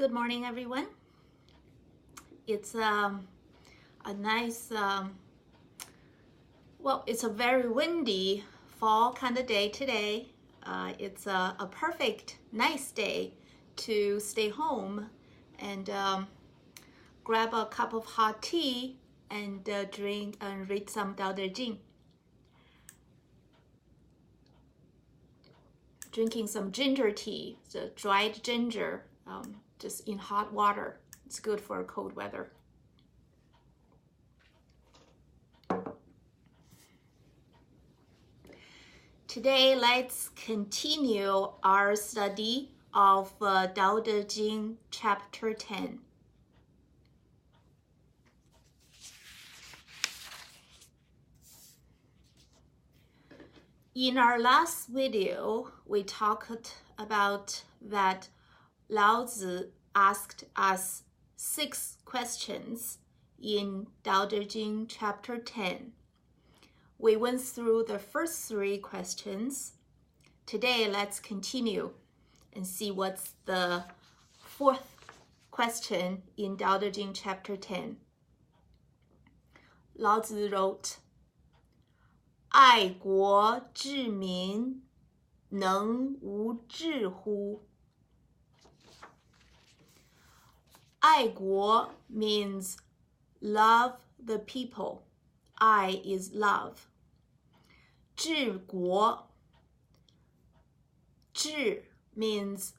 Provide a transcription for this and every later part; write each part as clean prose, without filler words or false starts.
Good morning, everyone. It's a nice, it's a very windy fall kind of day today. It's a perfect, nice day to stay home and grab a cup of hot tea and drink and read some Dao De Jing. Drinking some ginger tea, the dried ginger, just in hot water. It's good for cold weather. Today, let's continue our study of Dao De Jing, Chapter 10. In our last video, we talked about that Lao Tzu asked us 6 questions in Dao De Jing chapter 10. We went through the first 3 questions. Today, let's continue and see what's the 4th question in Dao De Jing chapter 10. Lao Tzu wrote, 爱国治民，能无智乎? 爱国 means love the people. I is love. 治国 治 means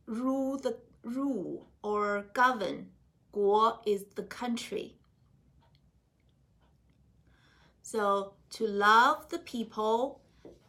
rule or govern. 国 is the country. So to love the people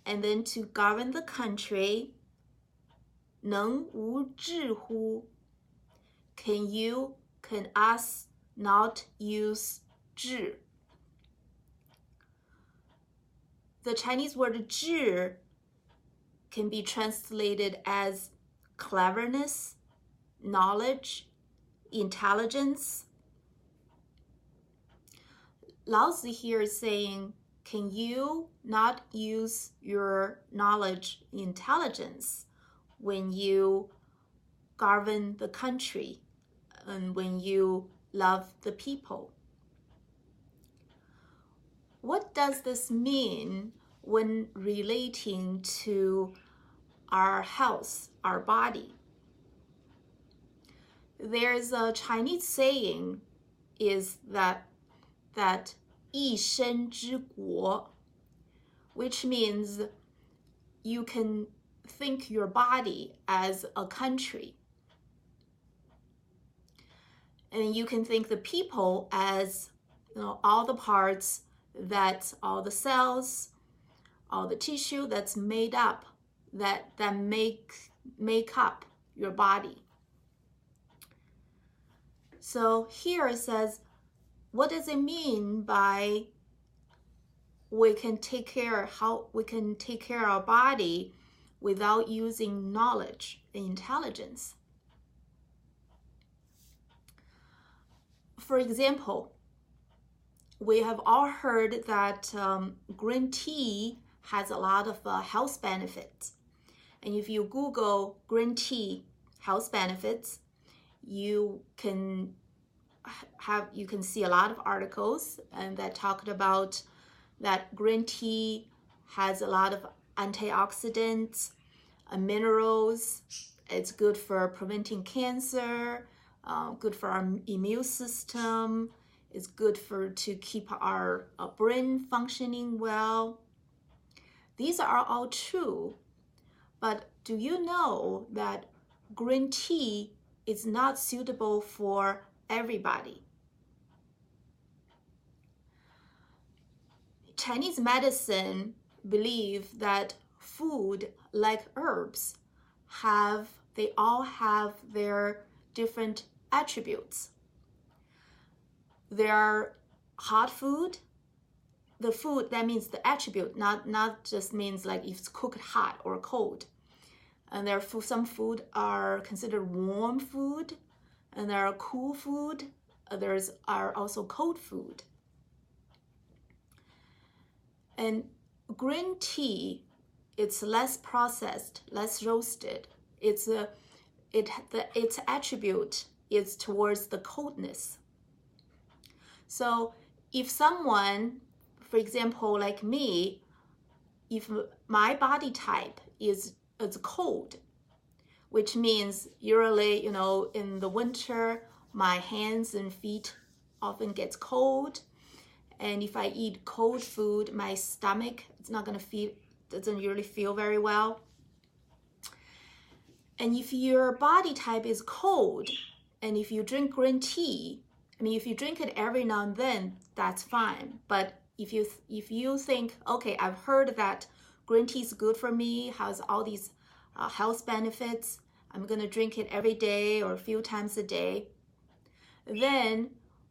and then to govern the country, 能无智乎? Can us not use 智? The Chinese word 智 can be translated as cleverness, knowledge, intelligence. Lao Tzu here is saying, can you not use your knowledge, intelligence when you govern the country and when you love the people? What does this mean when relating to our health, our body? There's a Chinese saying is that 一身之国, which means you can think your body as a country. And you can think the people as, all the parts, that all the cells, all the tissue that's made up, that make up your body. So here it says, what does it mean by we can take care of our body without using knowledge and intelligence? For example, we have all heard that green tea has a lot of health benefits. And if you Google green tea health benefits, you can see a lot of articles and that talked about that green tea has a lot of antioxidants, minerals. It's good for preventing cancer, good for our immune system. It's good to keep our brain functioning well. These are all true, but do you know that green tea is not suitable for everybody? Chinese medicine believe that food like herbs they all have their different attributes. There are hot food. The food, that means the attribute, not just means like if it's cooked hot or cold. And some food are considered warm food, and there are cool food. Others are also cold food. And green tea, it's less processed, less roasted. It's its attribute is towards the coldness. So if someone, for example, like me, if my body type is cold, which means usually, in the winter, my hands and feet often gets cold. And if I eat cold food, my stomach, doesn't really feel very well. And if your body type is cold, and if you drink green tea, if you drink it every now and then, that's fine. But if you think, okay, I've heard that green tea is good for me, has all these health benefits, I'm gonna drink it every day or a few times a day, then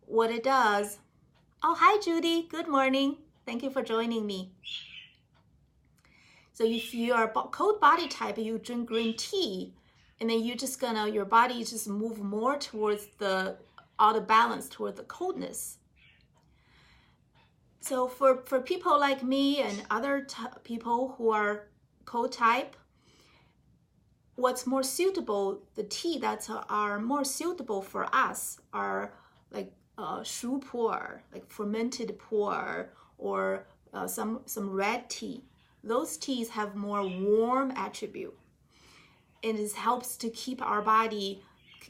what it does, oh, hi Judy, good morning. Thank you for joining me. So if you are cold body type, you drink green tea, and then your body just move more towards out of balance, toward the coldness. So for people like me and other people who are cold type, what's more suitable, the tea that are more suitable for us are like shu pu'er, like fermented pu'er, or some red tea. Those teas have more warm attribute, and it helps to keep our body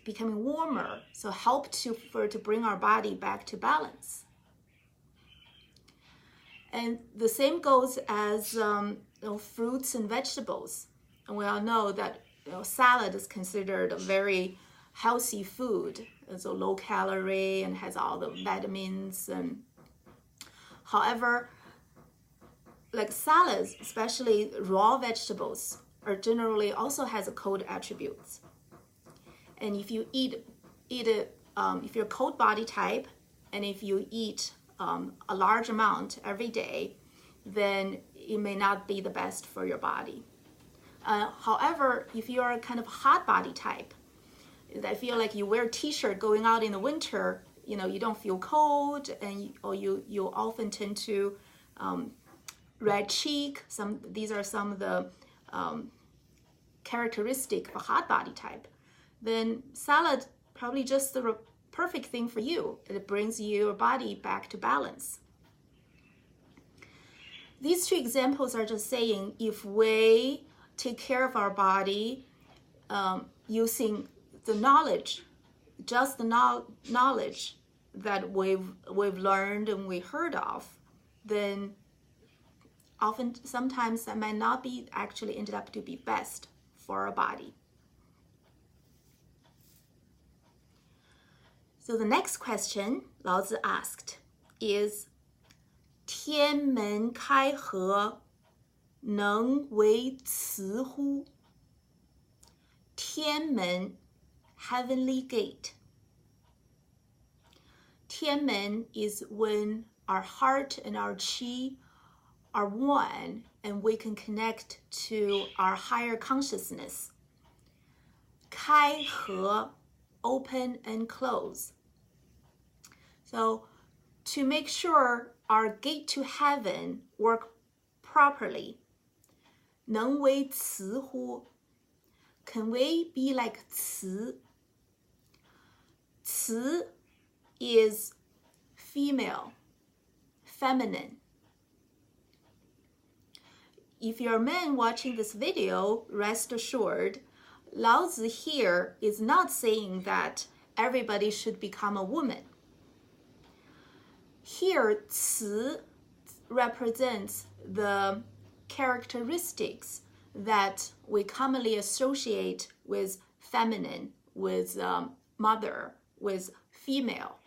becoming warmer, so help to bring our body back to balance. And the same goes as fruits and vegetables. And we all know that salad is considered a very healthy food. It's a low calorie and has all the vitamins. And however, like salads, especially raw vegetables, are generally also has a cold attributes. And if you eat it, if you're a cold body type, and if you eat a large amount every day, then it may not be the best for your body. However, if you are a kind of hot body type, I feel like you wear a t-shirt going out in the winter, you don't feel cold, and you often tend to red cheek. These are some of the characteristic of a hot body type. Then salad probably just the perfect thing for you. It brings your body back to balance. These two examples are just saying if we take care of our body using the knowledge, just the knowledge that we've learned and we heard of, then sometimes that might not be actually ended up to be best for our body. So the next question Laozi asked is, 天门开合能为慈乎? 天门, heavenly gate. 天门 is when our heart and our qi are one, and we can connect to our higher consciousness. 开合, open and close. So to make sure our gate to heaven work properly, 能为慈乎? Can we be like 慈? 慈 is female, feminine. If you're a man watching this video, rest assured, Laozi here is not saying that everybody should become a woman. Here, 慈 represents the characteristics that we commonly associate with feminine, with mother, with female.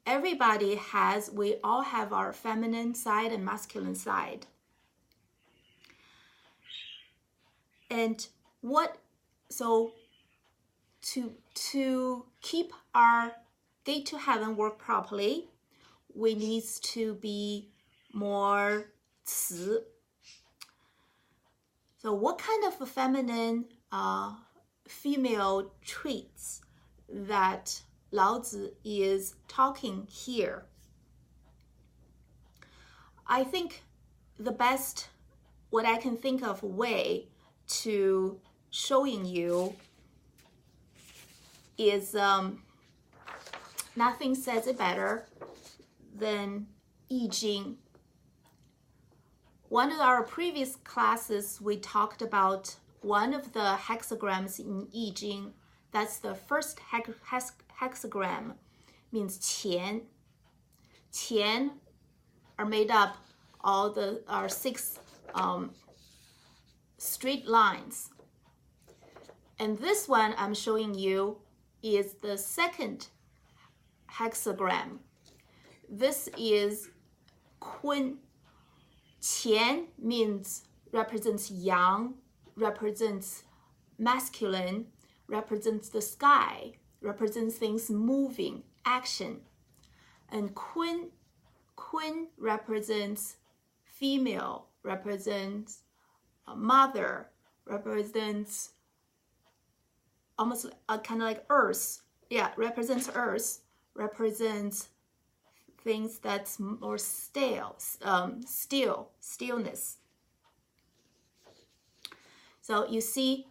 We all have our feminine side and masculine side. And so to keep our gate to heaven work properly, we need to be more 慈. So what kind of feminine female traits that Laozi is talking here? I think the best, what I can think of way to showing you is nothing says it better than I Ching. One of our previous classes, we talked about one of the hexagrams in I Ching. That's the first hexagram, means qian. Qian are made up our 6 straight lines. And this one I'm showing you is the second hexagram. This is kun. Qian represents yang, represents masculine, represents the sky, represents things moving, action. And kun represents female, represents mother, represents almost kind of like earth. Yeah, represents earth, represents things that's more stillness. So you see,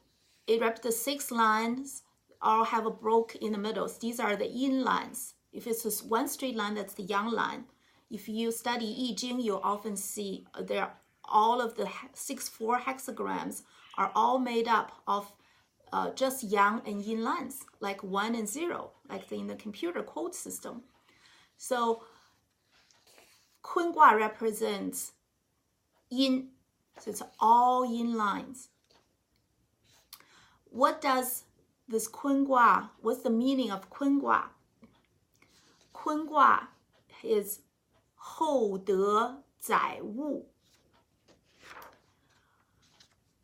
it represents 6 lines, all have a broke in the middle. These are the yin lines. If it's just one straight line, that's the yang line. If you study I Ching, you'll often see all of the 4 hexagrams are all made up of just yang and yin lines, like 1 and 0, like in the computer code system. So kun gua represents yin, so it's all yin lines. What does this kun gua, what's the meaning of kun gua? Kun gua is hou de zai wu.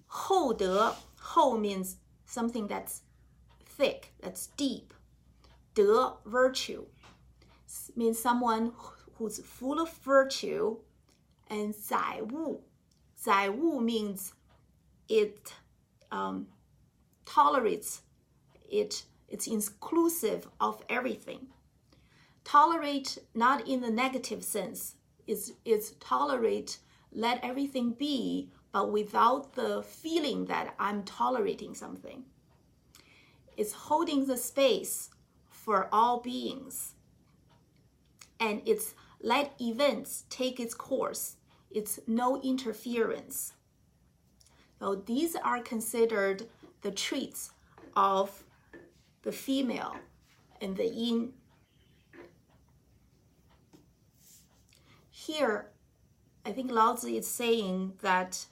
Hou de, hou means something that's thick, that's deep. De, virtue, means someone who's full of virtue. And zai wu means it tolerates, it's inclusive of everything. Tolerate not in the negative sense, it's tolerate, let everything be, but without the feeling that I'm tolerating something. It's holding the space for all beings. And it's let events take its course. It's no interference. So these are considered the traits of the female and the yin. Here, I think Lao Tzu is saying that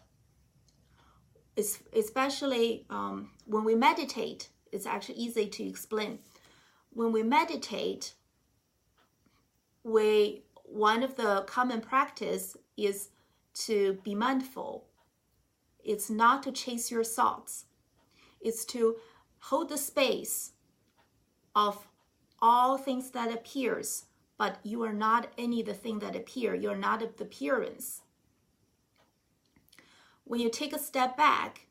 especially when we meditate, it's actually easy to explain. When we meditate, one of the common practice is to be mindful. It's not to chase your thoughts. It's to hold the space of all things that appears, but you are not any of the thing that appear. You're not of the appearance. When you take a step back,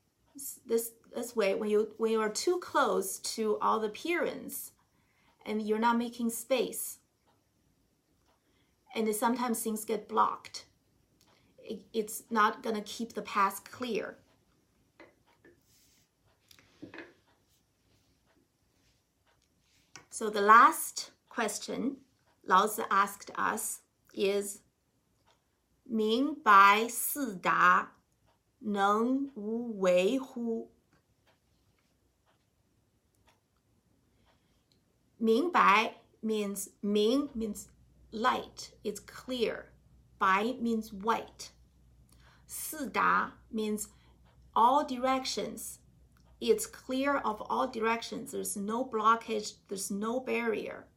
this way, when you are too close to all the appearance, and you're not making space, and sometimes things get blocked. It's not gonna keep the path clear. So the last question Lao Tzu asked us is, 明白四达能无为乎? 明白 means, 明 means light, it's clear. 白 means white. 四达 means all directions. It's clear of all directions. There's no blockage, there's no barrier.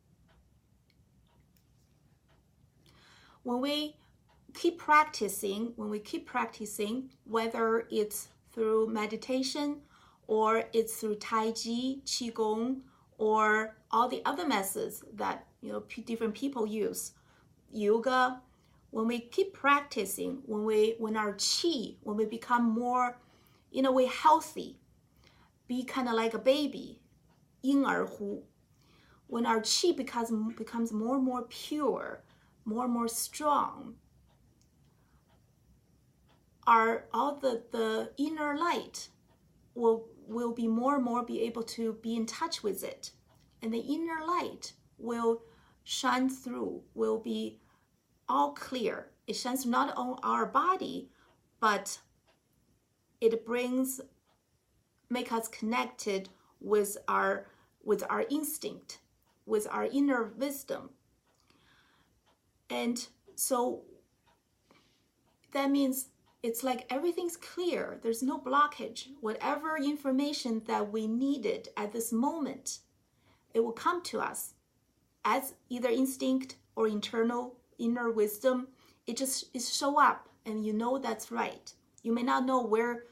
When we keep practicing, whether it's through meditation or it's through Tai Chi, Qigong, or all the other methods that different people use, yoga, when we keep practicing, when our qi, when we become more, in a way, healthy, be kind of like a baby, 婴儿乎, when our qi becomes more and more pure, more and more strong, all the inner light will will be more and more be able to be in touch with it. And the inner light will shine through, will be all clear. It shines not on our body, but it make us connected with our instinct, with our inner wisdom. And so that means it's like everything's clear. There's no blockage. Whatever information that we needed at this moment, it will come to us as either instinct or inner wisdom. It show up, and you know that's right. You may not know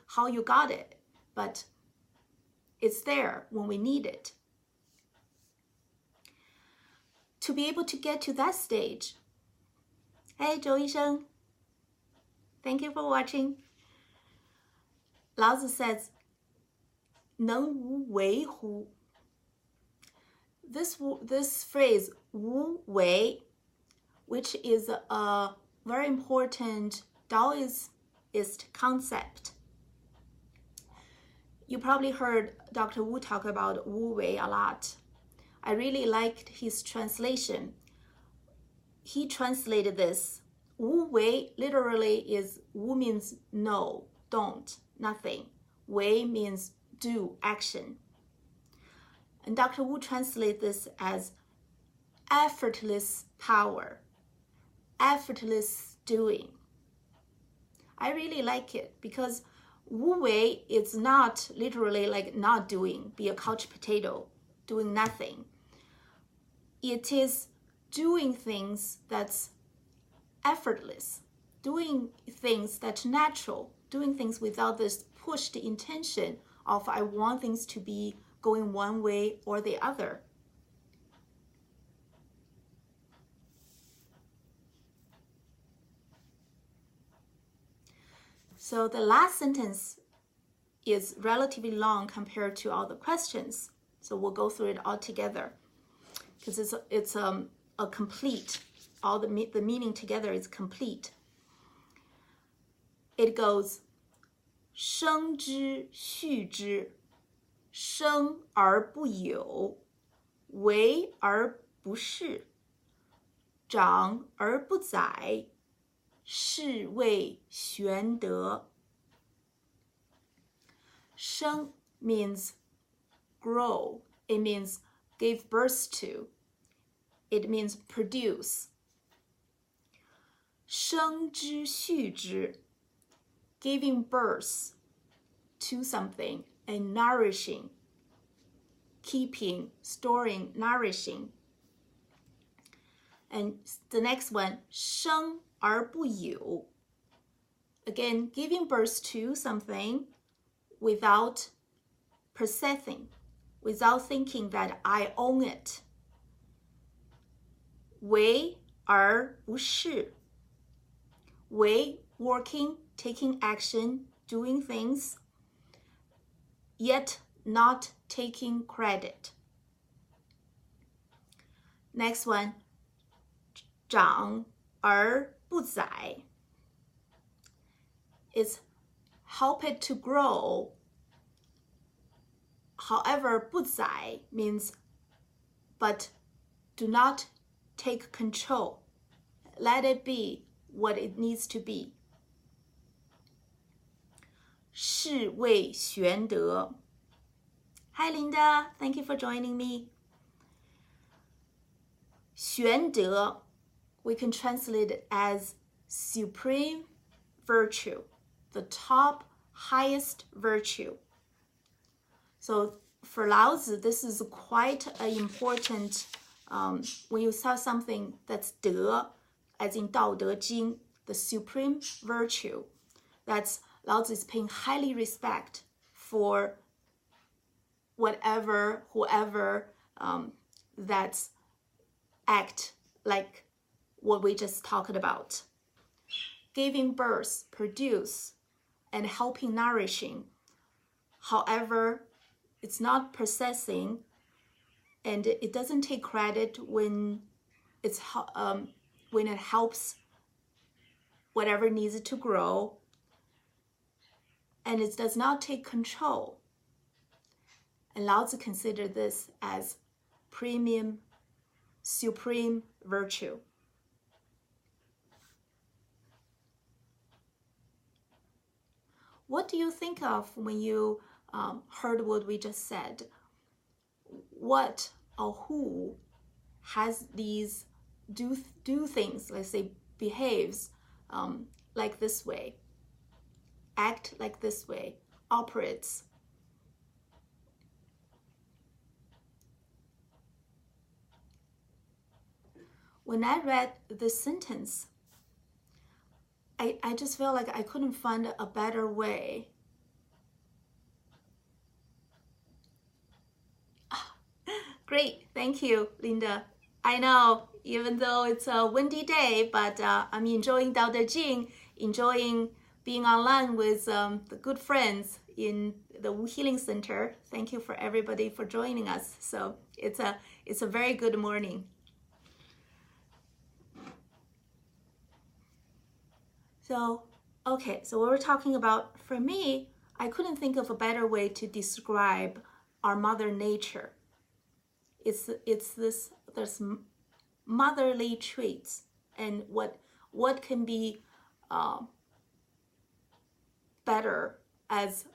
how you got it, but it's there when we need it. To be able to get to that stage. Hey, 周医生, thank you for watching. 老子 says, 能无为乎? This phrase, 无为, which is a very important Taoist concept. You probably heard Dr. Wu talk about Wu Wei a lot. I really liked his translation. He translated this. Wu Wei literally is, Wu means no, don't, nothing. Wei means do, action. And Dr. Wu translates this as effortless power, effortless doing. I really like it because Wu Wei is not literally like not doing, be a couch potato, doing nothing. It is doing things that's effortless, doing things that's natural, doing things without this pushed intention of I want things to be going one way or the other. So the last sentence is relatively long compared to all the questions. So we'll go through it all together because it's a complete, all the meaning together is complete. It goes, 生之畜之，生而不有，为而不恃，长而不宰，是谓玄德。生 means grow. It means give birth to. It means produce. 生之畜之, giving birth to something and nourishing, keeping, storing, nourishing. And the next one, 生而不有. Again, giving birth to something without possessing, without thinking that I own it. 为而不恃. 为 working, taking action, doing things, yet not taking credit. Next one, 长而不宰. It's help it to grow. However, 不宰 means but do not take control. Let it be what it needs to be. 是谓玄德. Hi Linda, thank you for joining me. 玄德, we can translate it as supreme virtue, the top highest virtue. So for Laozi, this is quite an important, when you saw something that's 德, as in Dao De Jing, the supreme virtue, that's Laozi is paying highly respect for whoever that's act like what we just talked about. Giving birth, produce, and helping nourishing. However, it's not possessing, and it doesn't take credit when it helps whatever needs to grow, and it does not take control. And Lao Tzu considered this as premium, supreme virtue. What do you think of when you heard what we just said? What or who has these do things, let's say behaves like this way, act like this way, operates? When I read this sentence, I just felt like I couldn't find a better way. Great, thank you, Linda. I know, even though it's a windy day, but I'm enjoying Dao De Jing, enjoying being online with the good friends in the Wu Healing Center. Thank you for everybody for joining us. So it's a very good morning. So, okay, so what we're talking about, for me, I couldn't think of a better way to describe our mother nature. It's this motherly traits, and what can be better as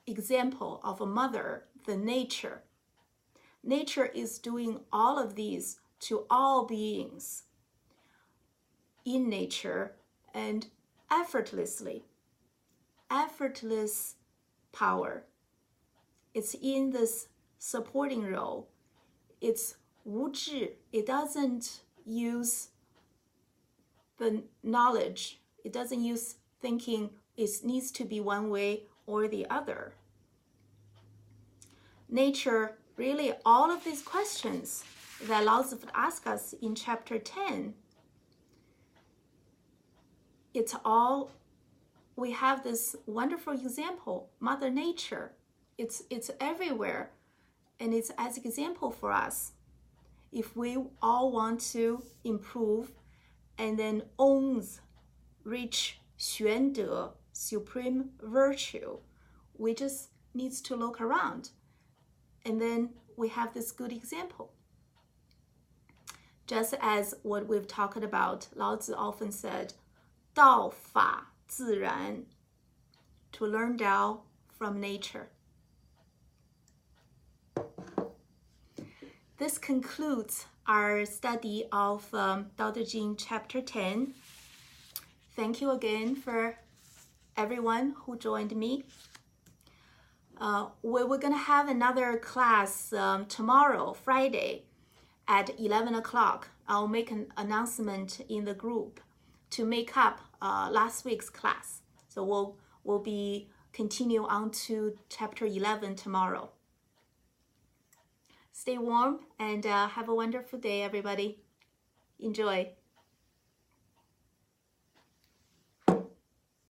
example of a mother than nature. Nature is doing all of these to all beings in nature and effortlessly. Effortless power. It's in this supporting role. It's 无知. It doesn't use the knowledge. It doesn't use thinking it needs to be one way or the other. Nature, really, all of these questions that Lao Tzu asked us in chapter 10, it's all, we have this wonderful example, Mother Nature. It's everywhere, and it's as an example for us. If we all want to improve and then reach 玄德, supreme virtue, we just need to look around, and then we have this good example. Just as what we've talked about, Lao Tzu often said, 道法自然, to learn Tao from nature. This concludes our study of Dao De Jing chapter 10. Thank you again for everyone who joined me. We're going to have another class tomorrow, Friday, at 11 o'clock. I'll make an announcement in the group to make up last week's class. So we'll be continue on to chapter 11 tomorrow. Stay warm and have a wonderful day, everybody. Enjoy.